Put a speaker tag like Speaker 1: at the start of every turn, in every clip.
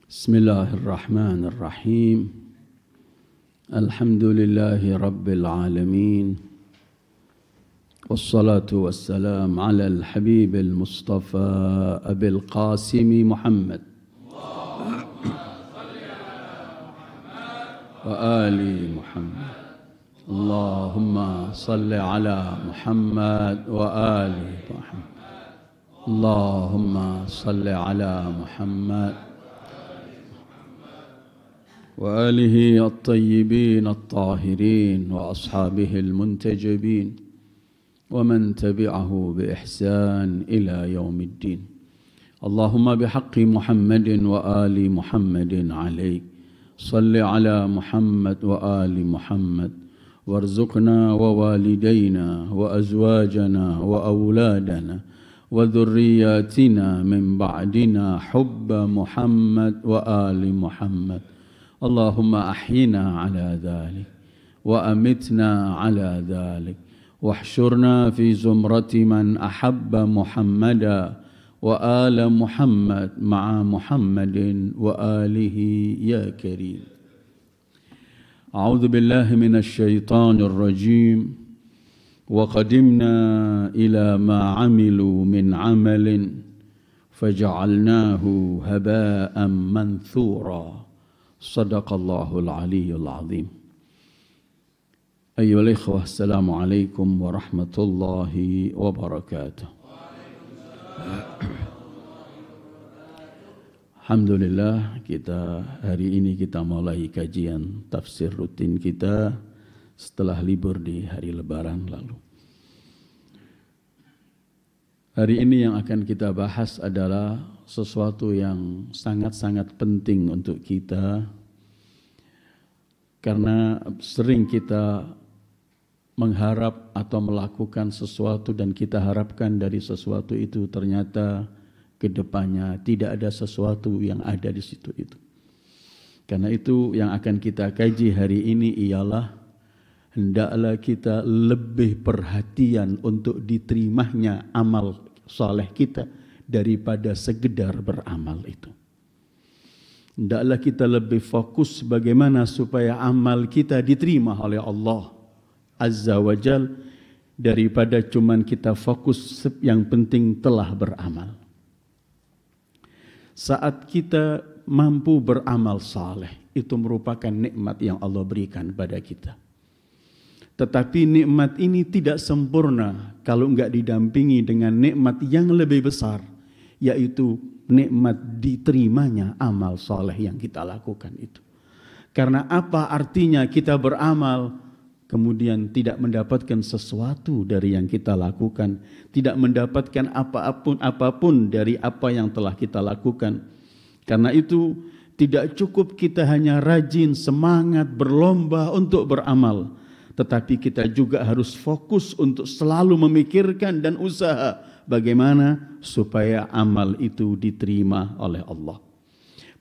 Speaker 1: بسم الله الرحمن الرحيم الحمد لله رب العالمين والصلاة والسلام على الحبيب المصطفى أبي القاسم محمد وآل محمد اللهم صل على محمد وآل محمد اللهم صل على محمد وآله الطيبين الطاهرين وأصحابه المنتجبين ومن تبعه بإحسان إلى يوم الدين اللهم بحق محمد وآل محمد عليك صل على محمد وآل محمد وارزقنا ووالدينا وأزواجنا وأولادنا وذرياتنا من بعدنا حب محمد وآل محمد اللهم أحينا على ذلك وأمتنا على ذلك واحشرنا في زمرة من أحب محمدا وآل محمد مع محمد وآله يا كريم أعوذ بالله من الشيطان الرجيم وقدمنا إلى ما عملوا من عمل فجعلناه هباء منثورا صدق الله العلي العظيم أيها الإخوة السلام عليكم ورحمة الله وبركاته Alhamdulillah hari ini kita mulai kajian tafsir rutin kita setelah libur di hari lebaran lalu. Hari ini yang akan kita bahas adalah sesuatu yang sangat-sangat penting untuk kita karena sering kita mengharap atau melakukan sesuatu dan kita harapkan dari sesuatu itu ternyata kedepannya tidak ada sesuatu yang ada di situ itu. Karena itu yang akan kita kaji hari ini ialah hendaklah kita lebih perhatian untuk diterimanya amal saleh kita daripada sekedar beramal itu. Hendaklah kita lebih fokus bagaimana supaya amal kita diterima oleh Allah Azza wa Jal daripada cuman kita fokus yang penting telah beramal. Saat kita mampu beramal saleh itu merupakan nikmat yang Allah berikan pada kita. Tetapi nikmat ini tidak sempurna kalau enggak didampingi dengan nikmat yang lebih besar, yaitu nikmat diterimanya amal soleh yang kita lakukan itu. Karena apa artinya kita beramal, kemudian tidak mendapatkan sesuatu dari yang kita lakukan, tidak mendapatkan apapun dari apa yang telah kita lakukan. Karena itu tidak cukup kita hanya rajin, semangat, berlomba untuk beramal, tetapi kita juga harus fokus untuk selalu memikirkan dan usaha bagaimana supaya amal itu diterima oleh Allah.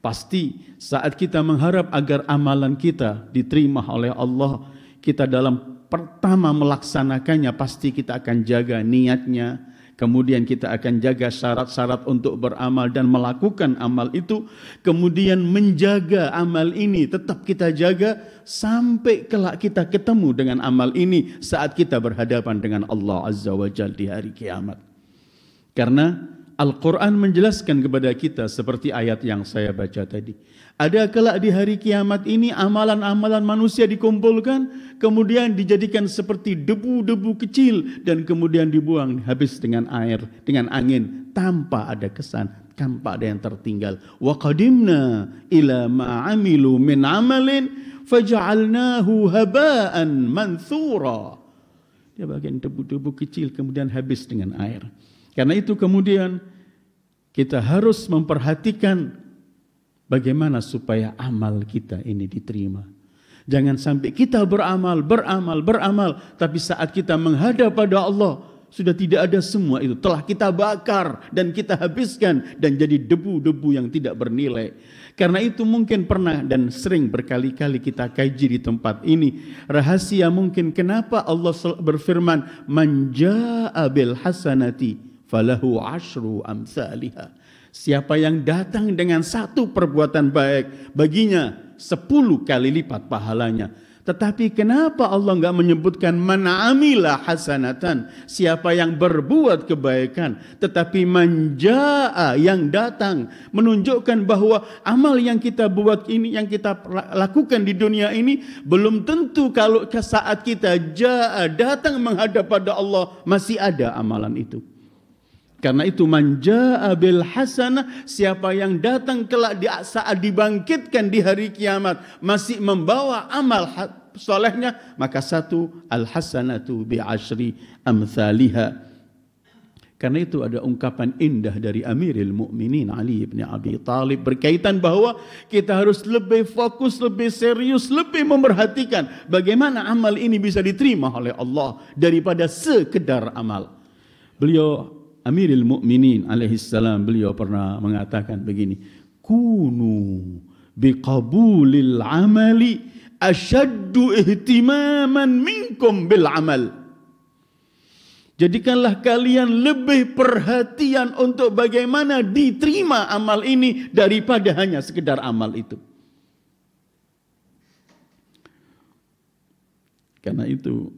Speaker 1: Pasti saat kita mengharap agar amalan kita diterima oleh Allah, kita dalam pertama melaksanakannya pasti kita akan jaga niatnya, kemudian kita akan jaga syarat-syarat untuk beramal dan melakukan amal itu, kemudian menjaga amal ini tetap kita jaga sampai kelak kita ketemu dengan amal ini saat kita berhadapan dengan Allah Azza wa Jalla di hari kiamat. Karena Al-Quran menjelaskan kepada kita seperti ayat yang saya baca tadi. Ada kelak di hari kiamat ini amalan-amalan manusia dikumpulkan, kemudian dijadikan seperti debu-debu kecil dan kemudian dibuang habis dengan air, dengan angin, tanpa ada kesan, tanpa ada yang tertinggal. Wa qadimna ila ma 'amilu min 'amalin faja'alnahu haba'an manthura. Dia bagian debu-debu kecil kemudian habis dengan air. Karena itu kemudian kita harus memperhatikan bagaimana supaya amal kita ini diterima. Jangan sampai kita beramal, tapi saat kita menghadap pada Allah sudah tidak ada semua itu. Telah kita bakar dan kita habiskan dan jadi debu-debu yang tidak bernilai. Karena itu mungkin pernah dan sering berkali-kali kita kaji di tempat ini. Rahasia mungkin kenapa Allah berfirman, Man jaa'a bil hasanati falahu 'asyru amsalihha. Siapa yang datang dengan satu perbuatan baik, baginya 10 kali lipat pahalanya. Tetapi kenapa Allah enggak menyebutkan man amila hasanatan, siapa yang berbuat kebaikan, tetapi man jaa, yang datang, menunjukkan bahwa amal yang kita buat ini, yang kita lakukan di dunia ini, belum tentu kalau saat kita jaa, datang menghadap pada Allah, masih ada amalan itu. Karena itu man jaa bil hasanah, siapa yang datang kelak saat dibangkitkan di hari kiamat masih membawa amal solehnya, maka satu al hasanatu bi asyri amsalihha. Karena itu ada ungkapan indah dari Amirul Mukminin Ali bin Abi Thalib berkaitan bahwa kita harus lebih fokus, lebih serius, lebih memperhatikan bagaimana amal ini bisa diterima oleh Allah daripada sekedar amal. Beliau Amirul Mukminin alaihissalam, beliau pernah mengatakan begini, kunu biqabulil amali asyaddu ihtimaman minkum bil amal. Jadikanlah kalian lebih perhatian untuk bagaimana diterima amal ini daripada hanya sekedar amal itu. Karena itu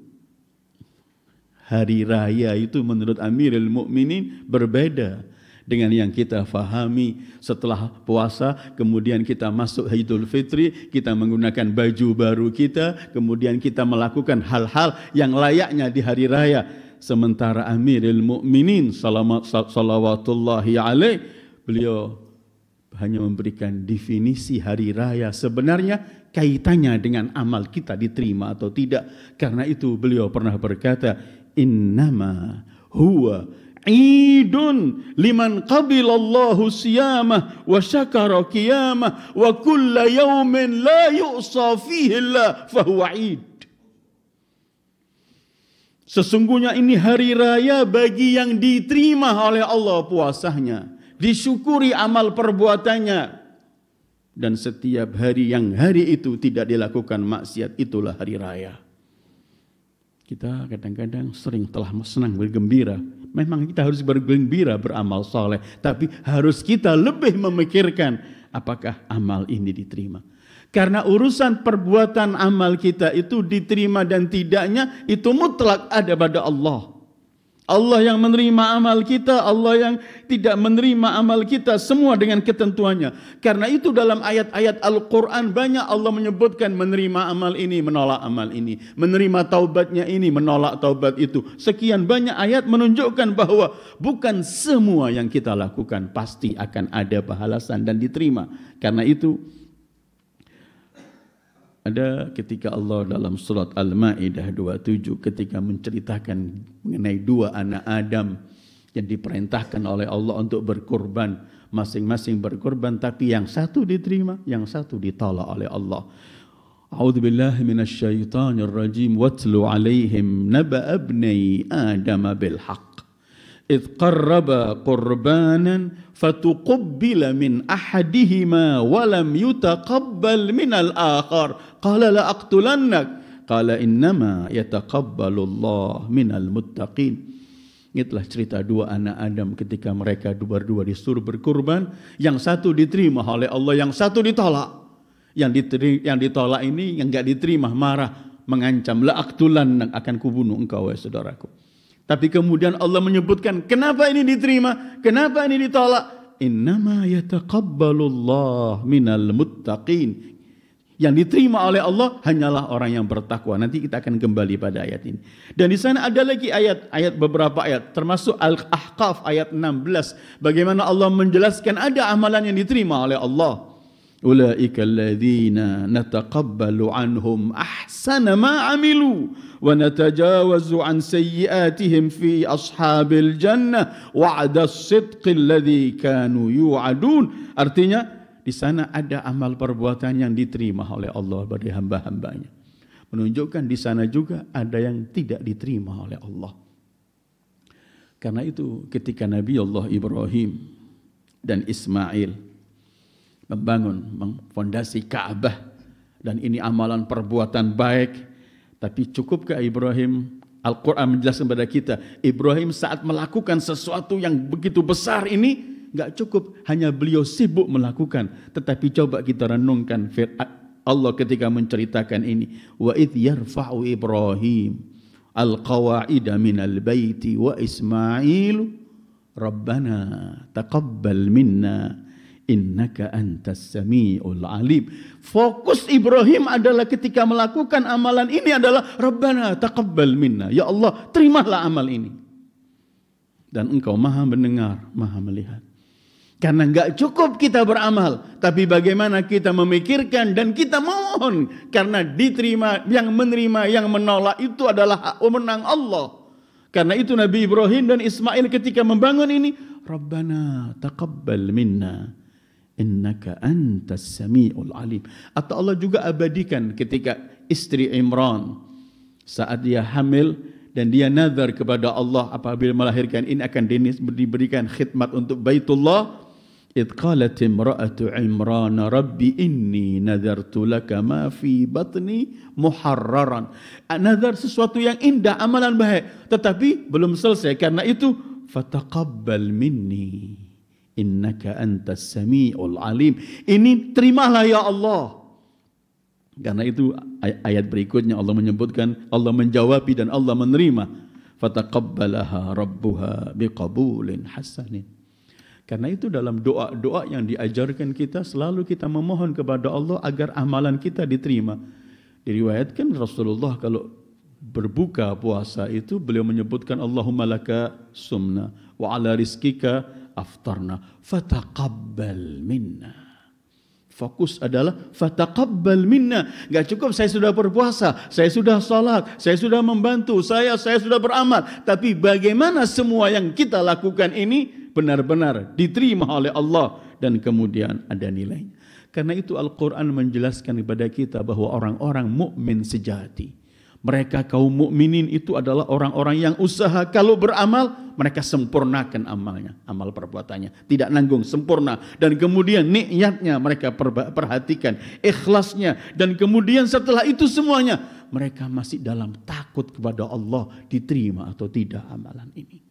Speaker 1: hari raya itu menurut Amirul Mukminin berbeda dengan yang kita fahami setelah puasa, kemudian kita masuk Idul Fitri, kita menggunakan baju baru kita, kemudian kita melakukan hal-hal yang layaknya di hari raya. Sementara Amirul Mukminin salawatullahi alaih, beliau hanya memberikan definisi hari raya, sebenarnya kaitannya dengan amal kita diterima atau tidak. Karena itu beliau pernah berkata, innama huwa idun liman qabilallahu siyamah wa syakara qiyamah wa kulla yawmin la yu'sa fihi Allah fahuwa id. Sesungguhnya ini hari raya bagi yang diterima oleh Allah puasanya, disyukuri amal perbuatannya, dan setiap hari yang hari itu tidak dilakukan maksiat, itulah hari raya. Kita kadang-kadang sering telah senang bergembira. Memang kita harus bergembira beramal soleh, tapi harus kita lebih memikirkan apakah amal ini diterima. Karena urusan perbuatan amal kita itu diterima dan tidaknya itu mutlak ada pada Allah. Allah yang menerima amal kita, Allah yang tidak menerima amal kita, semua dengan ketentuannya. Karena itu dalam ayat-ayat Al-Quran banyak Allah menyebutkan menerima amal ini, menolak amal ini. Menerima taubatnya ini, menolak taubat itu. Sekian banyak ayat menunjukkan bahwa bukan semua yang kita lakukan pasti akan ada balasan dan diterima. Karena itu ada ketika Allah dalam surat Al-Ma'idah 27 ketika menceritakan mengenai dua anak Adam yang diperintahkan oleh Allah untuk berkorban, masing-masing berkorban, tapi yang satu diterima, yang satu ditolak oleh Allah. A'udzubillahi minasyaitonir rajim, watlu 'alaihim naba'a ibnai Adam bil haqq إذ قربا قربانا فتقبل من أحدهما ولم يتقبل من الآخر قال لأقتلنك قال إنما يتقبل الله من المتقين. Itulah cerita dua anak Adam ketika mereka berdua disuruh berkurban, yang satu diterima oleh Allah, yang satu ditolak. Yang ditolak ini yang enggak diterima marah, mengancam, la'aqtulannak, akan kubunuh engkau wahai saudaraku. Tapi kemudian Allah menyebutkan kenapa ini diterima, kenapa ini ditolak. Innama yataqabbalullah minal muttaqin. Yang diterima oleh Allah hanyalah orang yang bertakwa. Nanti kita akan kembali pada ayat ini. Dan di sana ada lagi beberapa ayat, termasuk Al-Ahqaf ayat 16. Bagaimana Allah menjelaskan ada amalan yang diterima oleh Allah. Ulaika alladzina nataqabbalu anhum ahsana ma amilu wa natajawazu an sayyiatihim fi ashabil jannah wa'da as-sidqi alladzi kanu yu'adun. Artinya di sana ada amal perbuatan yang diterima oleh Allah dari hamba-hambanya. Menunjukkan di sana juga ada yang tidak diterima oleh Allah. Karena itu ketika Nabi Allah Ibrahim dan Ismail membangun fondasi Ka'bah, dan ini amalan perbuatan baik, tapi cukupkah Ibrahim? Al-Quran menjelaskan kepada kita, Ibrahim saat melakukan sesuatu yang begitu besar ini, nggak cukup hanya beliau sibuk melakukan, tetapi coba kita renungkan Allah ketika menceritakan ini. Wa idh yarfa'u Ibrahim al-qawa'ida minal baiti wa Ismail Rabbana taqabbal minna innaka antas sami'ul alim. Fokus Ibrahim adalah ketika melakukan amalan ini adalah Rabbana taqabbal minna. Ya Allah, terimalah amal ini. Dan engkau maha mendengar, maha melihat. Karena enggak cukup kita beramal, tapi bagaimana kita memikirkan dan kita mohon. Karena diterima, yang menerima, yang menolak itu adalah wewenang Allah. Karena itu Nabi Ibrahim dan Ismail ketika membangun ini, Rabbana taqabbal minna innaka antas sami'ul alim. Atau Allah juga abadikan ketika istri Imran saat dia hamil dan dia nazar kepada Allah apabila melahirkan ini akan diberikan khidmat untuk Baitullah. Idh qalat imra'atu Imran rabbi inni nazartu laka ma fi batni muharraran. Nazar sesuatu yang indah, amalan baik, tetapi belum selesai. Karena itu fataqabbal minni innaka antas sami'ul alim. Ini terimalah ya Allah. Karena itu ayat berikutnya Allah menyebutkan, Allah menjawabi dan Allah menerima. Fataqabbalaha rabbuha biqabulin hasanin. Karena itu dalam doa-doa yang diajarkan kita, selalu kita memohon kepada Allah agar amalan kita diterima. Diriwayatkan Rasulullah kalau berbuka puasa itu beliau menyebutkan Allahumma laka sumna wa ala rizkika aftarna fataqabbal minna. Fokus adalah fataqabbal minna. Enggak cukup saya sudah berpuasa, saya sudah salat, saya sudah membantu, saya sudah beramal, tapi bagaimana semua yang kita lakukan ini benar-benar diterima oleh Allah dan kemudian ada nilainya. Karena itu Al-Qur'an menjelaskan kepada kita bahwa orang-orang mukmin sejati, mereka kaum mukminin itu adalah orang-orang yang usaha kalau beramal mereka sempurnakan amalnya, amal perbuatannya, tidak nanggung, sempurna. Dan kemudian niatnya mereka perhatikan, ikhlasnya, dan kemudian setelah itu semuanya mereka masih dalam takut kepada Allah, diterima atau tidak amalan ini.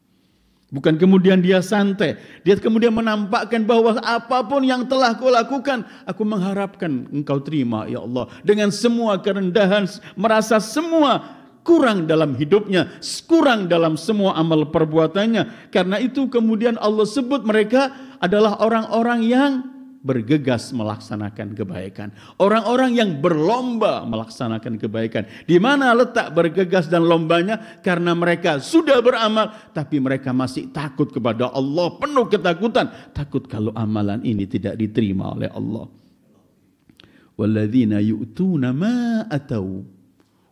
Speaker 1: Bukan kemudian dia santai, dia kemudian menampakkan bahwa apapun yang telah kau lakukan, aku mengharapkan engkau terima ya Allah. Dengan semua kerendahan, merasa semua kurang dalam hidupnya, kurang dalam semua amal perbuatannya. Karena itu kemudian Allah sebut mereka adalah orang-orang yang bergegas melaksanakan kebaikan. Orang-orang yang berlomba melaksanakan kebaikan. Di mana letak bergegas dan lombanya? Karena mereka sudah beramal, tapi mereka masih takut kepada Allah, penuh ketakutan. Takut kalau amalan ini tidak diterima oleh Allah. Walladzina yu'tuna ma atau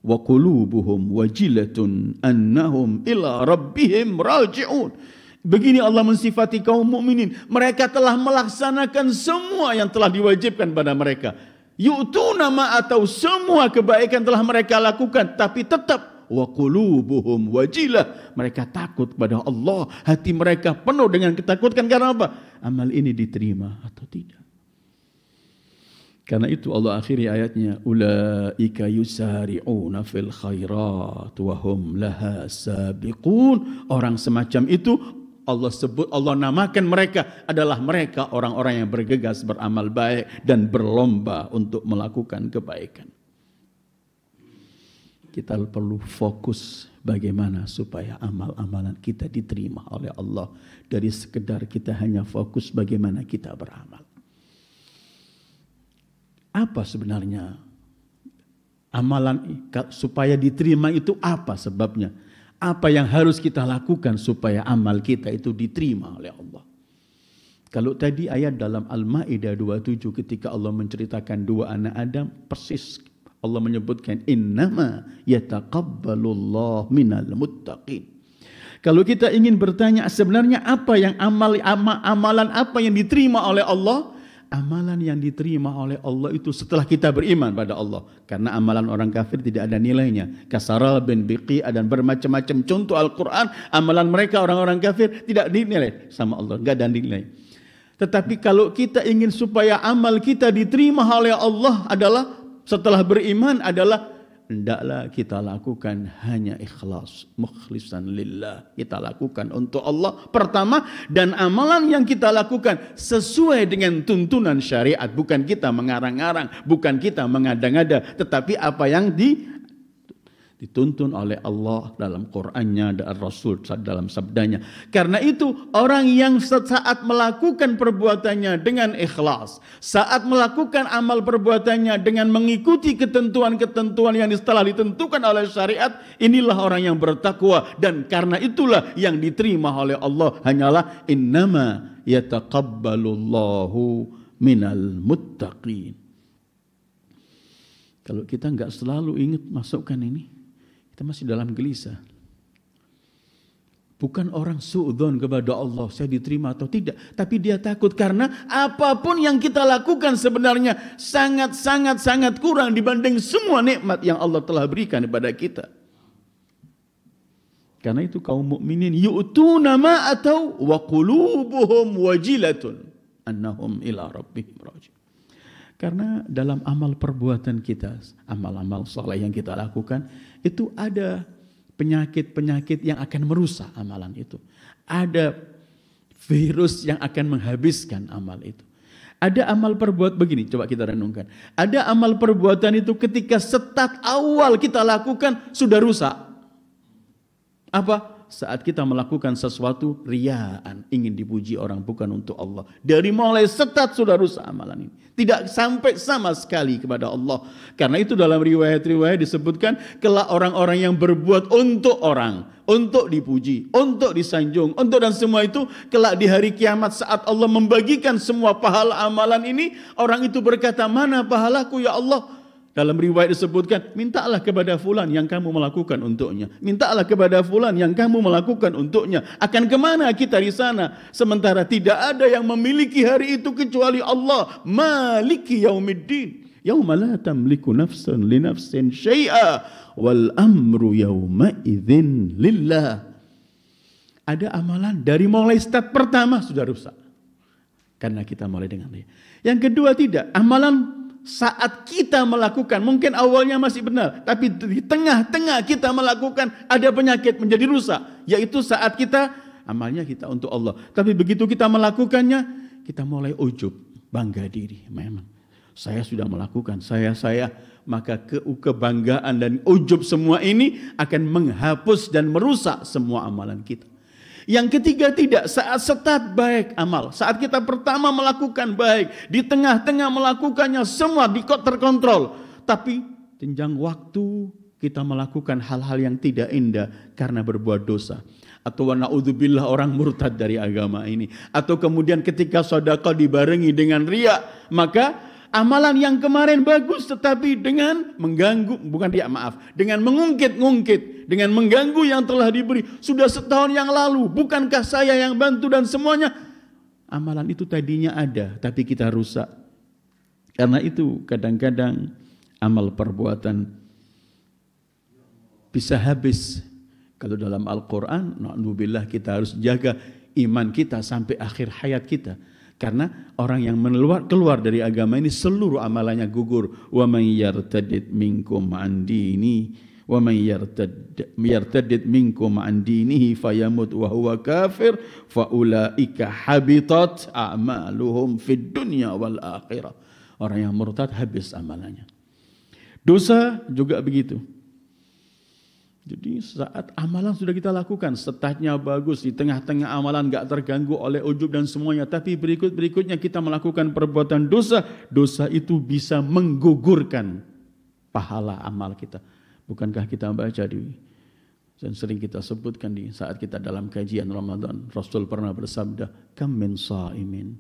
Speaker 1: wa qulubuhum wajilatun annahum ila rabbihim raji'un. Begini Allah mensifati kaum mukminin. Mereka telah melaksanakan semua yang telah diwajibkan pada mereka. Yu'tuna ma atau semua kebaikan telah mereka lakukan, tapi tetap wa qulubuhum wajilah. Mereka takut kepada Allah. Hati mereka penuh dengan ketakutan. Karena apa? Amal ini diterima atau tidak. Karena itu Allah akhiri ayatnya, ulaika yusari'una fil khairat wa hum laha sabiqun. Orang semacam itu Allah sebut, Allah namakan mereka adalah mereka orang-orang yang bergegas beramal baik dan berlomba untuk melakukan kebaikan. Kita perlu fokus bagaimana supaya amal-amalan kita diterima oleh Allah, dari sekedar kita hanya fokus bagaimana kita beramal. Apa sebenarnya amalan supaya diterima itu, apa sebabnya? Apa yang harus kita lakukan supaya amal kita itu diterima oleh Allah? Kalau tadi ayat dalam Al-Maidah 27 ketika Allah menceritakan dua anak Adam, persis Allah menyebutkan innama yataqabbalullahu minal muttaqin. Kalau kita ingin bertanya sebenarnya apa yang amalan apa yang diterima oleh Allah? Amalan yang diterima oleh Allah itu setelah kita beriman pada Allah. Karena amalan orang kafir tidak ada nilainya. Kasara bin Biqi'ah dan bermacam-macam contoh Al-Quran. Amalan mereka orang-orang kafir tidak dinilai sama Allah. Tidak ada nilai. Tetapi kalau kita ingin supaya amal kita diterima oleh Allah adalah setelah beriman adalah hendaklah kita lakukan hanya ikhlas, mukhlishan lillah. Kita lakukan untuk Allah pertama, dan amalan yang kita lakukan sesuai dengan tuntunan syariat. Bukan kita mengarang-arang, bukan kita mengada-ngada, tetapi apa yang dituntun oleh Allah dalam Qur'annya dan Rasul dalam sabdanya. Karena itu orang yang saat melakukan perbuatannya dengan ikhlas, saat melakukan amal perbuatannya dengan mengikuti ketentuan-ketentuan yang telah ditentukan oleh syariat, inilah orang yang bertakwa. Dan karena itulah yang diterima oleh Allah hanyalah innama yataqabbalullahu minal muttaqin. Kalau kita enggak selalu ingat masukkan ini, kita masih dalam gelisah. Bukan orang suudzon kepada Allah, saya diterima atau tidak. Tapi dia takut karena apapun yang kita lakukan sebenarnya sangat kurang dibanding semua nikmat yang Allah telah berikan kepada kita. Karena itu kaum mukminin yu'tuna ma atau wa qulubuhum wajilatun annahum ila rabbihim raji'un. Karena dalam amal perbuatan kita, amal-amal saleh yang kita lakukan, itu ada penyakit-penyakit yang akan merusak amalan itu. Ada virus yang akan menghabiskan amal itu. Ada amal perbuatan begini, coba kita renungkan. Ada amal perbuatan itu ketika start awal kita lakukan sudah rusak. Apa? Saat kita melakukan sesuatu riyaan, ingin dipuji orang bukan untuk Allah. Dari mulai start sudah rusak amalan ini. Tidak sampai sama sekali kepada Allah. Karena itu dalam riwayat-riwayat disebutkan kelak orang-orang yang berbuat untuk orang, untuk dipuji, untuk disanjung, untuk dan semua itu kelak di hari kiamat saat Allah membagikan semua pahala amalan ini, orang itu berkata, "Mana pahalaku ya Allah?" Dalam riwayat disebutkan, mintalah kepada fulan yang kamu melakukan untuknya. Mintalah kepada fulan yang kamu melakukan untuknya. Akan kemana kita di sana? Sementara tidak ada yang memiliki hari itu kecuali Allah. Maliki yaumiddin. Yauma la tamliku nafsun li nafsin syai'a. Wal amru yauma idzin lillah. Ada amalan dari mulai start pertama sudah rusak. Karena kita mulai dengan dia. Yang kedua tidak. Amalan saat kita melakukan, mungkin awalnya masih benar, tapi di tengah-tengah kita melakukan ada penyakit menjadi rusak, yaitu saat kita amalnya kita untuk Allah. Tapi begitu kita melakukannya, kita mulai ujub, bangga diri. Memang saya sudah melakukan, saya, maka kebanggaan dan ujub semua ini akan menghapus dan merusak semua amalan kita. Yang ketiga tidak, saat start baik amal, saat kita pertama melakukan baik, di tengah-tengah melakukannya semua terkontrol, tapi jenjang waktu kita melakukan hal-hal yang tidak indah karena berbuat dosa, atau na'udzubillah orang murtad dari agama ini, atau kemudian ketika sedekah dibarengi dengan riya, maka amalan yang kemarin bagus tetapi dengan mengganggu, bukan riya, maaf, dengan mengungkit-ungkit, dengan mengganggu yang telah diberi sudah setahun yang lalu, bukankah saya yang bantu dan semuanya, amalan itu tadinya ada tapi kita rusak. Karena itu kadang-kadang amal perbuatan bisa habis. Kalau dalam Al-Quran, na'udzubillah, kita harus jaga iman kita sampai akhir hayat kita. Karena orang yang keluar dari agama ini seluruh amalannya gugur. Wa man yartadid minkum an dini wa man yartadid minkum an dinihi fayamut wa huwa kafir fa ulaika habitat a'maluhum fid dunya wal akhirah. Orang yang murtad habis amalannya. Dosa juga begitu. Jadi saat amalan sudah kita lakukan, startnya bagus, di tengah-tengah amalan gak terganggu oleh ujub dan semuanya, tapi berikutnya kita melakukan perbuatan dosa, dosa itu bisa menggugurkan pahala amal kita. Bukankah kita baca dan sering kita sebutkan di saat kita dalam kajian Ramadan, Rasul pernah bersabda, "Kam min sha'imin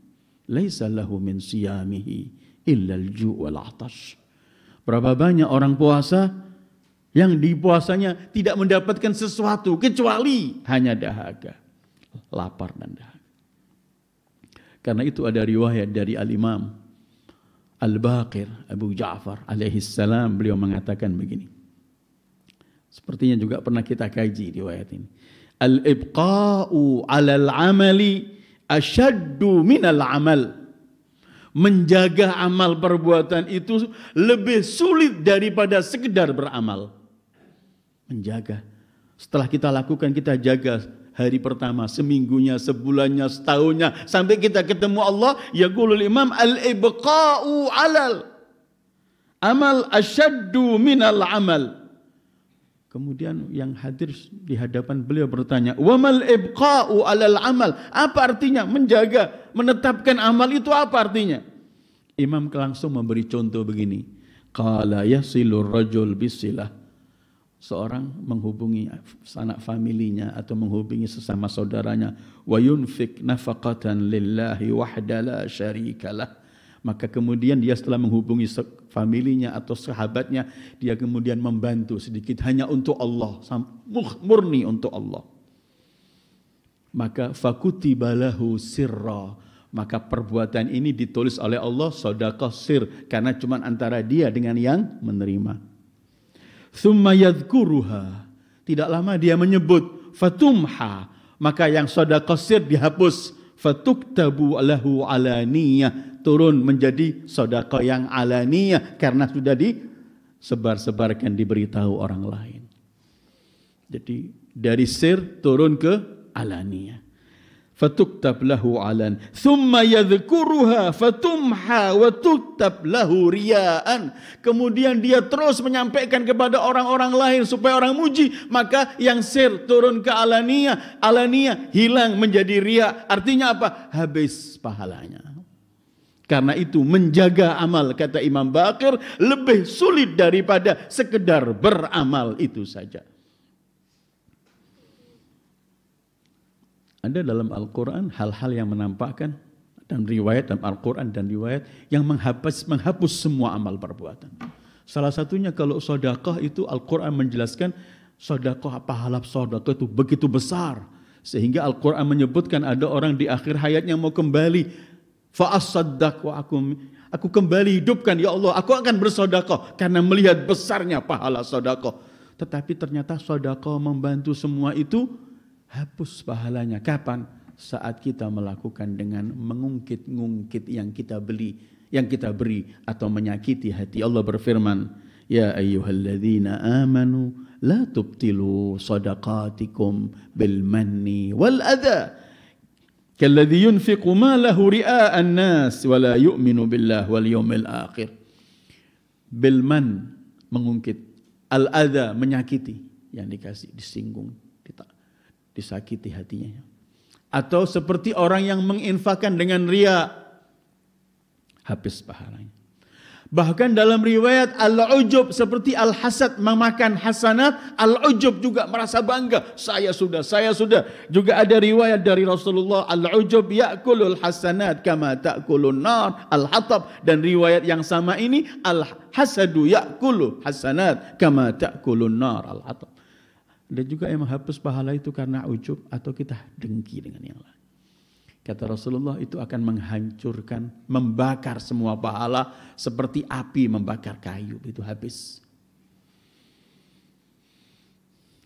Speaker 1: laisa lahu min siyamihi illa al-ju' wal 'atash." Berapa banyak orang puasa yang di puasanya tidak mendapatkan sesuatu kecuali hanya dahaga, lapar dan dahaga. Karena itu ada riwayat dari Al-Imam Al-Baqir Abu Ja'far alaihi salam, beliau mengatakan begini. Sepertinya juga pernah kita kaji riwayat ini. Al-ibqa'u 'alal 'amali ashaddu minal 'amal. menjaga amal perbuatan itu lebih sulit daripada sekedar beramal. Menjaga. Setelah kita lakukan, kita jaga hari pertama, seminggunya, sebulannya, setahunnya, sampai kita ketemu Allah. Yaqulul imam al-ibqa'u alal amal asyaddu minal amal. Kemudian yang hadir di hadapan beliau bertanya, wa mal ibqa'u alal amal? Apa artinya menjaga, menetapkan amal itu apa artinya? Imam langsung memberi contoh begini. Qala yasilur rajul bisilah. Seorang menghubungi sanak familinya atau menghubungi sesama saudaranya, wa yunfik nafaqatan lillahi wahda la syarikalah. Maka kemudian dia setelah menghubungi familinya atau sahabatnya, dia kemudian membantu sedikit hanya untuk Allah, murni untuk Allah. Maka fakutiba lahu sirra, maka perbuatan ini ditulis oleh Allah sedekah sir, karena cuma antara dia dengan yang menerima. Tsumma yadhkuruha, tidak lama dia menyebut, fatumha, maka yang sedekah sir dihapus, fatuktabu lahu alaniyah, turun menjadi sedekah yang alaniyah karena sudah disebar-sebarkan, diberitahu orang lain. Jadi dari sir turun ke alaniyah. Fatuktab lahu alan, thumma yadhkuruha fatumha wa tuktab lahu riyaan. Kemudian dia terus menyampaikan kepada orang-orang lain supaya orang muji, maka yang sir turun ke alaniyah, alaniyah hilang menjadi riya. Artinya apa? Habis pahalanya. Karena itu menjaga amal, kata Imam Baqir, lebih sulit daripada sekedar beramal itu saja. Ada dalam Al-Quran hal-hal yang menampakkan, dan riwayat dalam Al-Quran dan riwayat yang menghapus semua amal perbuatan. Salah satunya kalau sedekah itu Al-Quran menjelaskan sedekah, pahala sedekah itu begitu besar. Sehingga Al-Quran menyebutkan ada orang di akhir hayatnya mau kembali. Fa'asaddaq wa aku kembali hidupkan ya Allah, aku akan bersedekah karena melihat besarnya pahala sedekah. Tetapi ternyata sedekah membantu semua itu hapus pahalanya. Kapan? Saat kita melakukan dengan mengungkit-ngungkit yang kita beri atau menyakiti hati. Allah berfirman, ya ayyuhalladzina amanu la tubtilu sadaqatikum bil manni wal adha kalladzi yunfiqu malahu ria'an nas wa la yu'minu billahi wal yawmil akhir. Bil man, mengungkit, al adha, menyakiti, yang dikasih, disinggung, disakiti hatinya. Atau seperti orang yang menginfakkan dengan riya, habis pahalanya. Bahkan dalam riwayat al-ujub, seperti al-hasad, memakan hasanat, al-ujub juga merasa bangga, saya sudah. Juga ada riwayat dari Rasulullah, al-ujub ya'kulul hasanat kama ta'kulun nar al-hatab, dan riwayat yang sama ini, al-hasadu ya'kulu hasanat kama ta'kulun nar al-hatab. Dan juga yang menghapus pahala itu karena ujub atau kita dengki dengan yang lain. Kata Rasulullah, itu akan menghancurkan, membakar semua pahala seperti api membakar kayu, itu habis.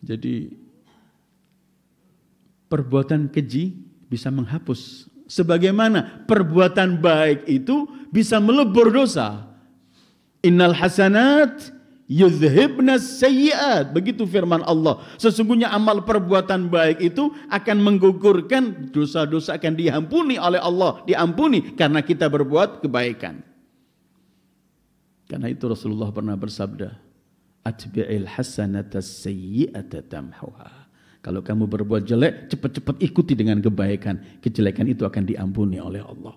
Speaker 1: Jadi perbuatan keji bisa menghapus, sebagaimana perbuatan baik itu bisa melebur dosa. Innal hasanat yudhibnas sayyiat, begitu firman Allah. Sesungguhnya amal perbuatan baik itu akan menggugurkan dosa-dosa, akan diampuni oleh Allah, diampuni karena kita berbuat kebaikan. Karena itu Rasulullah pernah bersabda, atbi'il hasanatas sayyi'ata tamhuha. Kalau kamu berbuat jelek, cepat-cepat ikuti dengan kebaikan. Kejelekan itu akan diampuni oleh Allah.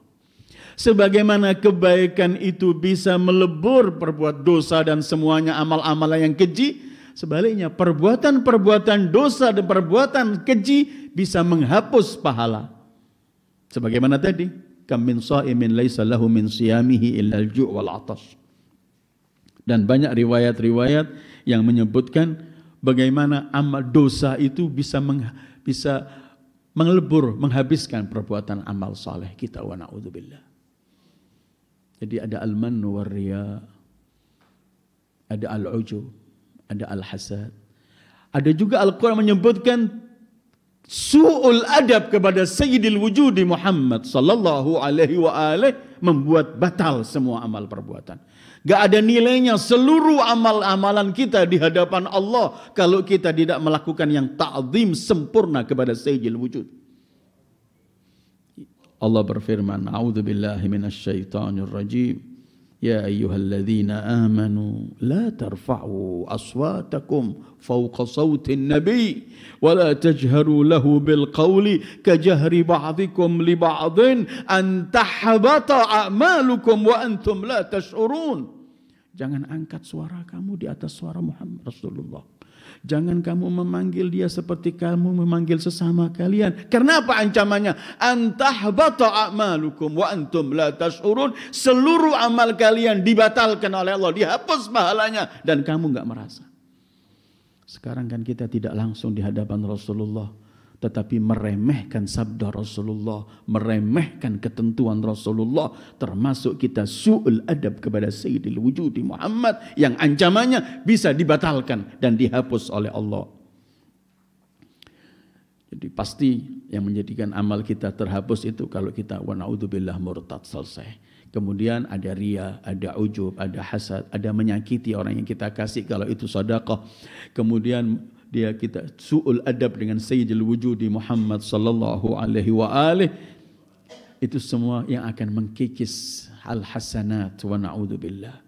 Speaker 1: Sebagaimana kebaikan itu bisa melebur perbuat dosa dan semuanya amal-amal yang keji, sebaliknya perbuatan-perbuatan dosa dan perbuatan keji bisa menghapus pahala. Sebagaimana tadi, kam min shaimin laisa lahu min siyamihi illa al-ju' wal 'atash. Dan banyak riwayat-riwayat yang menyebutkan bagaimana amal dosa itu bisa mengelebur, menghabiskan perbuatan amal saleh kita, wa na'udzubillah. Jadi ada al-mannu war riya, ada al-ujub, ada al-hasad. Ada juga Al-Quran menyebutkan su'ul adab kepada Sayyidil Wujudi Muhammad sallallahu alaihi wa alihi, membuat batal semua amal perbuatan. Gak ada nilainya seluruh amal-amalan kita di hadapan Allah kalau kita tidak melakukan yang ta'zim sempurna kepada Sayyidil Wujud. Allah berfirman, A'udzubillahi minasyaitonir rajim. Ya ayyuhalladzina amanu la tarfa'u aswatakum fawqa sawtin nabi wa la tajharu lahu bil qawli kajahri ba'dikum li ba'din an tahbata a'malukum wa antum la tash'urun. Jangan angkat suara kamu di atas suara Muhammad Rasulullah. Jangan kamu memanggil dia seperti kamu memanggil sesama kalian. Karena apa ancamannya? Antahbata a'malukum wa antum la tash'urun. Seluruh amal kalian dibatalkan oleh Allah, dihapus pahalanya dan kamu enggak merasa. Sekarang kan kita tidak langsung di hadapan Rasulullah, tetapi meremehkan sabda Rasulullah, meremehkan ketentuan Rasulullah, termasuk kita su'ul adab kepada Sayyidil Wujudi Muhammad yang ancamannya bisa dibatalkan dan dihapus oleh Allah. Jadi pasti yang menjadikan amal kita terhapus itu kalau kita wa na'udzubillah murtad, selesai. Kemudian ada riya, ada ujub, ada hasad, ada menyakiti orang yang kita kasih kalau itu sedekah. Kemudian kita su'ul adab dengan Sayyidil Wujudi Muhammad sallallahu alaihi wa alihi. Itu semua yang akan mengkikis al-hasanat wa na'udzubillah.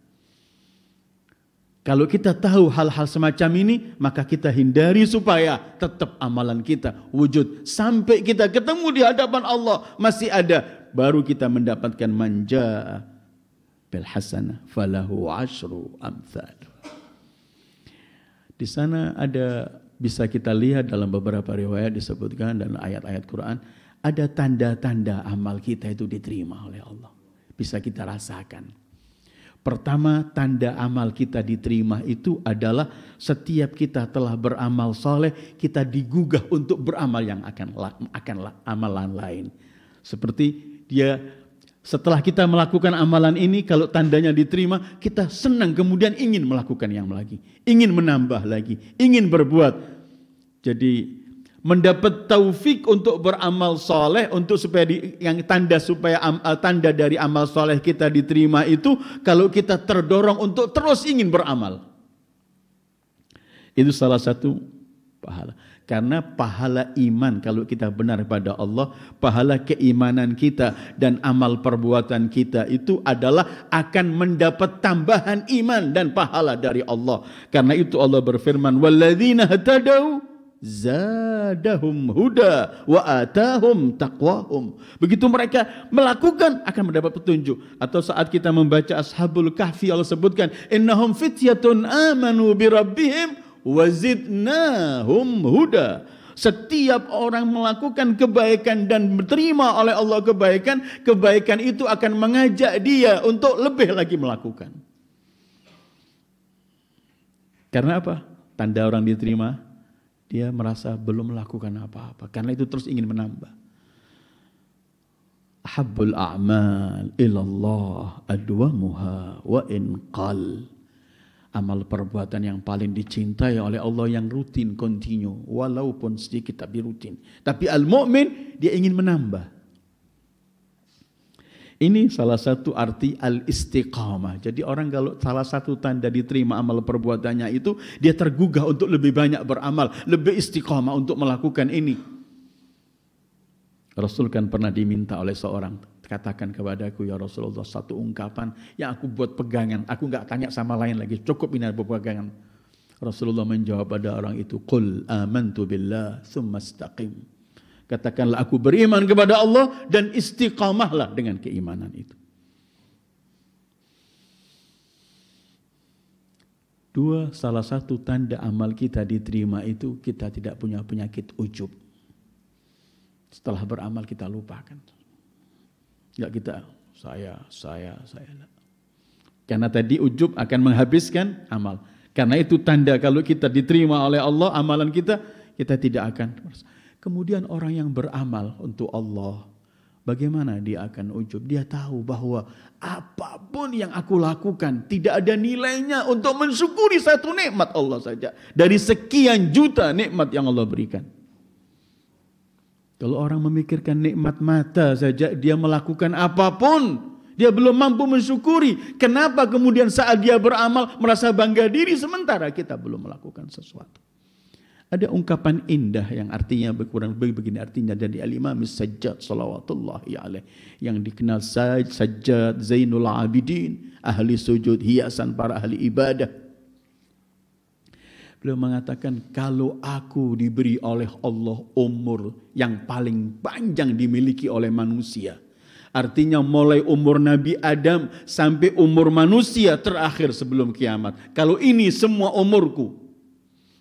Speaker 1: Kalau kita tahu hal-hal semacam ini, maka kita hindari supaya tetap amalan kita wujud. Sampai kita ketemu di hadapan Allah, masih ada. Baru kita mendapatkan manja bil hasanah falahu asyru amthal. Di sana ada, bisa kita lihat dalam beberapa riwayat disebutkan dalam ayat-ayat Quran, ada tanda-tanda amal kita itu diterima oleh Allah. Bisa kita rasakan. Pertama, tanda amal kita diterima itu adalah setiap kita telah beramal soleh, kita digugah untuk beramal yang akan amalan lain. Seperti setelah kita melakukan amalan ini, kalau tandanya diterima, kita senang kemudian ingin melakukan yang lagi. Ingin menambah lagi, ingin berbuat. Jadi mendapat taufik untuk beramal soleh, untuk supaya tanda dari amal soleh kita diterima itu, kalau kita terdorong untuk terus ingin beramal. Itu salah satu pahala. Karena pahala iman kalau kita benar pada Allah, pahala keimanan kita dan amal perbuatan kita itu adalah akan mendapat tambahan iman dan pahala dari Allah. Karena itu Allah berfirman, "Walladzina hatadau zadahum huda wa atahum taqwahum." Begitu mereka melakukan akan mendapat petunjuk. Atau saat kita membaca Ashabul Kahfi, Allah sebutkan, "Innahum fityatun amanu bi rabbihim wazidnahum huda." Setiap orang melakukan kebaikan dan diterima oleh Allah kebaikan, kebaikan itu akan mengajak dia untuk lebih lagi melakukan. Karena apa? Tanda orang diterima, dia merasa belum melakukan apa-apa. Karena itu terus ingin menambah. Ahabbul a'mal ilallah adwamuha wa in qal. Amal perbuatan yang paling dicintai oleh Allah yang rutin, continue, walaupun sedikit tapi rutin. Tapi al-mu'min dia ingin menambah. Ini salah satu arti al-istiqamah. Jadi orang kalau salah satu tanda diterima amal perbuatannya itu, dia tergugah untuk lebih banyak beramal, lebih istiqamah untuk melakukan ini. Rasul kan pernah diminta oleh seorang, katakan kepadaku ya Rasulullah satu ungkapan yang aku buat pegangan, aku enggak tanya sama lain lagi, cukup ini pegangan. Rasulullah menjawab pada orang itu, "Qul amantu billah tsumma istaqim." Katakanlah aku beriman kepada Allah dan istiqamahlah dengan keimanan itu. Dua, salah satu tanda amal kita diterima itu kita tidak punya penyakit ujub. Setelah beramal kita lupakan. Enggak kita, saya. Karena tadi ujub akan menghabiskan amal. Karena itu tanda kalau kita diterima oleh Allah amalan kita, kita tidak akan. Kemudian orang yang beramal untuk Allah, bagaimana dia akan ujub? Dia tahu bahwa apapun yang aku lakukan tidak ada nilainya untuk mensyukuri satu nikmat Allah saja. Dari sekian juta nikmat yang Allah berikan. Kalau orang memikirkan nikmat mata saja, dia melakukan apapun, Dia belum mampu mensyukuri. Kenapa kemudian saat dia beramal merasa bangga diri sementara kita belum melakukan sesuatu. Ada ungkapan indah yang artinya kurang lebih begini artinya dari Al-Imam Sajjad salawatullahi alaih yang dikenal Sajjad Zainul Abidin, ahli sujud, hiasan para ahli ibadah. Beliau mengatakan, kalau aku diberi oleh Allah umur yang paling panjang dimiliki oleh manusia, artinya mulai umur Nabi Adam sampai umur manusia terakhir sebelum kiamat. Kalau ini semua umurku,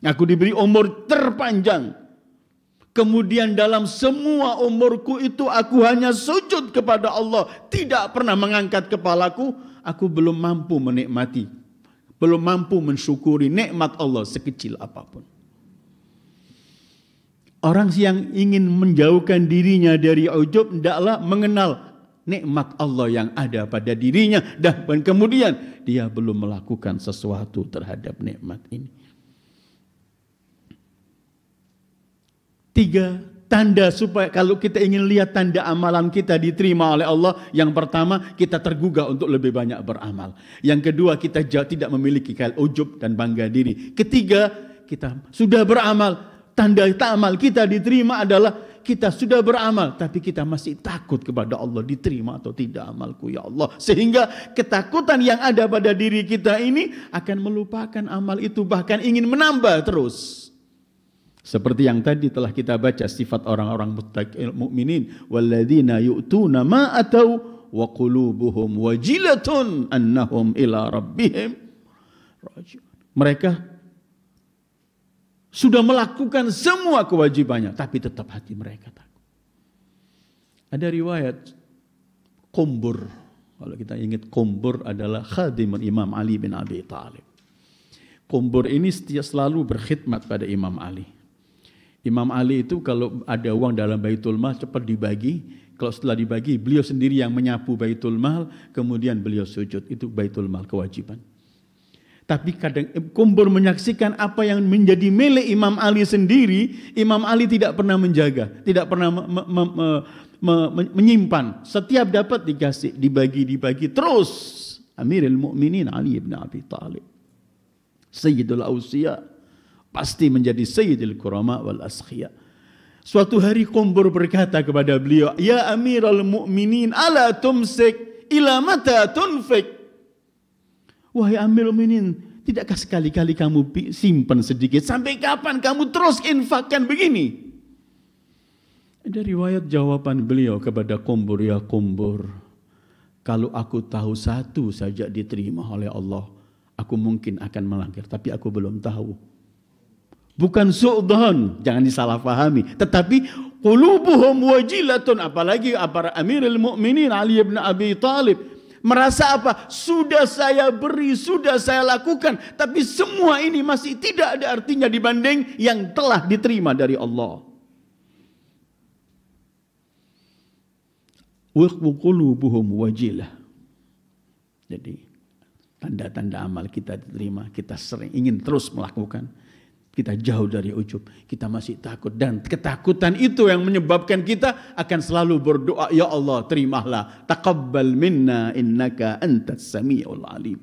Speaker 1: aku diberi umur terpanjang. Kemudian dalam semua umurku itu aku hanya sujud kepada Allah, tidak pernah mengangkat kepalaku. Aku belum mampu menikmati, belum mampu mensyukuri nikmat Allah sekecil apapun. Orang yang ingin menjauhkan dirinya dari ujub hendaklah mengenal nikmat Allah yang ada pada dirinya, dan kemudian dia belum melakukan sesuatu terhadap nikmat ini. 3 tanda supaya kalau kita ingin lihat tanda amalan kita diterima oleh Allah. Yang pertama, kita tergugah untuk lebih banyak beramal. Yang kedua, kita tidak memiliki ujub dan bangga diri. Ketiga, kita sudah beramal. Tanda amal kita diterima adalah kita sudah beramal, tapi kita masih takut kepada Allah, diterima atau tidak amalku ya Allah. Sehingga ketakutan yang ada pada diri kita ini akan melupakan amal itu, bahkan ingin menambah terus. Seperti yang tadi telah kita baca sifat orang-orang mukminin, walladzina yu'tuna ma atau wa qulubuhum wajilatun annahum ila rabbihim raji'un. Mereka sudah melakukan semua kewajibannya, tapi tetap hati mereka takut. Ada riwayat Qumbur. Kalau kita ingat, Qumbur adalah khadim Imam Ali bin Abi Thalib. Qumbur ini selalu berkhidmat pada Imam Ali. Imam Ali itu kalau ada uang dalam Baitul Mal cepat dibagi. Kalau setelah dibagi, beliau sendiri yang menyapu Baitul Mal, kemudian beliau sujud. Itu Baitul Mal, kewajiban. Tapi kadang Qumbur menyaksikan apa yang menjadi milik Imam Ali sendiri, Imam Ali tidak pernah menjaga, tidak pernah menyimpan. Setiap dapat dikasih, dibagi terus. Amirul Mukminin Ali bin Abi Thalib, Sayyidul Awsiya, pasti menjadi Sayyidul Kurama wal Askhiyah. Suatu hari Qumbur berkata kepada beliau, "Ya Amirul Mukminin, ala tumsik ila mata tunfik?" Wahai Amirul Mukminin, tidakkah sekali-kali kamu simpan sedikit? Sampai kapan kamu terus infakkan begini? Ada riwayat jawaban beliau kepada Qumbur, "Ya Qumbur, kalau aku tahu satu saja diterima oleh Allah, aku mungkin akan melanggar, tapi aku belum tahu." Bukan su'dhan, jangan disalahpahami, tetapi qulubuhum wajilatun, apalagi para Amirul Mukminin Ali bin Abi Thalib merasa apa? Sudah saya beri, sudah saya lakukan, tapi semua ini masih tidak ada artinya dibanding yang telah diterima dari Allah. Wa qulubuhum wajilah. Jadi tanda-tanda amal kita diterima, kita sering ingin terus melakukan. Kita jauh dari ujub, kita masih takut, dan ketakutan itu yang menyebabkan kita akan selalu berdoa, "Ya Allah, terimalah, taqabbal minna innaka antas samiul alim."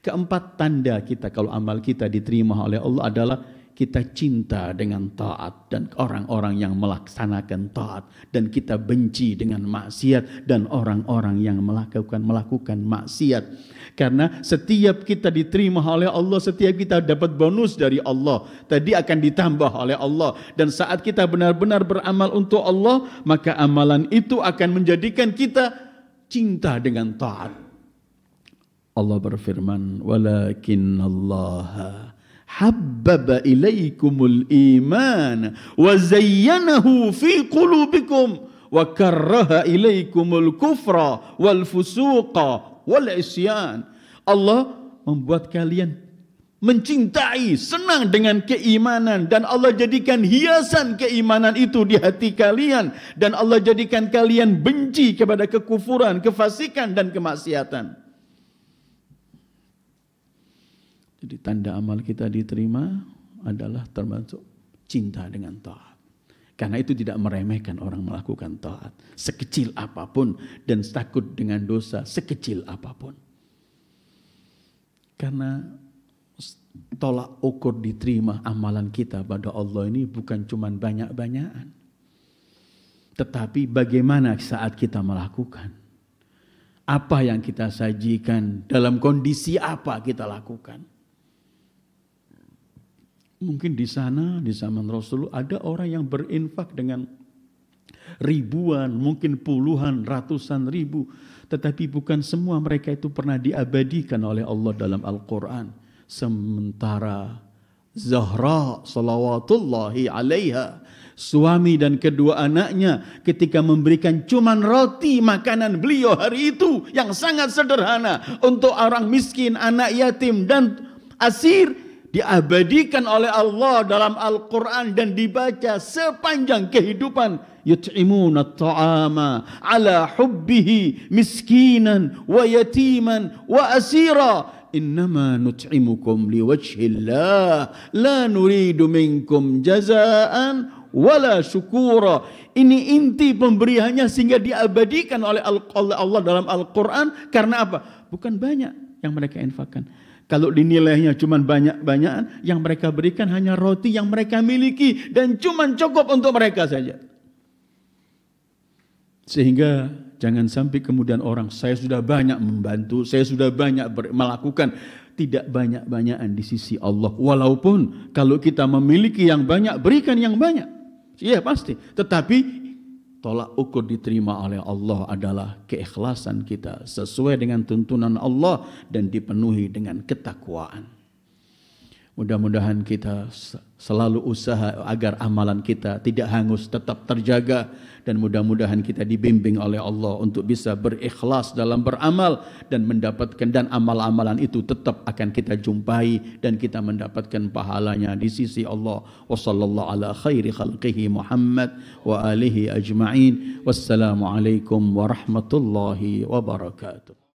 Speaker 1: Keempat tanda kita kalau amal kita diterima oleh Allah adalah kita cinta dengan taat dan orang-orang yang melaksanakan taat, dan kita benci dengan maksiat dan orang-orang yang melakukan maksiat. Karena setiap kita diterima oleh Allah, setiap kita dapat bonus dari Allah, tadi akan ditambah oleh Allah. Dan saat kita benar-benar beramal untuk Allah, maka amalan itu akan menjadikan kita cinta dengan taat. Allah berfirman, "Walakin Allah habbaba ilaikumul iman wa zayyanahu fi qulubikum wa karraha ilaikumul kufra wal fusuqa wal isyan." Allah membuat kalian mencintai, senang dengan keimanan, dan Allah jadikan hiasan keimanan itu di hati kalian, dan Allah jadikan kalian benci kepada kekufuran, kefasikan dan kemaksiatan. Jadi tanda amal kita diterima adalah termasuk cinta dengan taat. Karena itu tidak meremehkan orang melakukan taat. Sekecil apapun dan takut dengan dosa sekecil apapun. Karena tolak ukur diterima amalan kita pada Allah ini bukan cuma banyak-banyakan. Tetapi bagaimana saat kita melakukan. Apa yang kita sajikan, dalam kondisi apa kita lakukan. Mungkin di sana, di zaman Rasulullah ada orang yang berinfak dengan ribuan, mungkin puluhan, ratusan ribu. Tetapi bukan semua mereka itu pernah diabadikan oleh Allah dalam Al-Quran. Sementara Zahra salawatullahi alaiha, suami dan kedua anaknya ketika memberikan cuman roti makanan beliau hari itu yang sangat sederhana untuk orang miskin, anak yatim dan asir, diabadikan oleh Allah dalam Al-Quran dan dibaca sepanjang kehidupan. Yut'imuna ta'ama ala hubbihi miskinan wa yatiman wa asira. Innama nut'imukum liwajhillah la nuridu minkum jazaan wala syukura. Ini inti pemberiannya sehingga diabadikan oleh Allah dalam Al-Quran. Karena apa? Bukan banyak yang mereka infakkan. Kalau dinilainya cuma banyak-banyakan, yang mereka berikan hanya roti yang mereka miliki dan cuma cukup untuk mereka saja. Sehingga jangan sampai kemudian orang, saya sudah banyak membantu, saya sudah banyak melakukan. Tidak banyak-banyakan di sisi Allah. Walaupun kalau kita memiliki yang banyak, berikan yang banyak. Iya pasti. Tetapi tolak ukur diterima oleh Allah adalah keikhlasan kita sesuai dengan tuntunan Allah dan dipenuhi dengan ketakwaan. Mudah-mudahan kita selalu usaha agar amalan kita tidak hangus, tetap terjaga. Dan mudah-mudahan kita dibimbing oleh Allah untuk bisa berikhlas dalam beramal dan mendapatkan, dan amal-amalan itu tetap akan kita jumpai dan kita mendapatkan pahalanya di sisi Allah. Wa sallallahu ala khairi khalqihi Muhammad wa alihi ajma'in. Wassalamualaikum warahmatullahi wabarakatuh.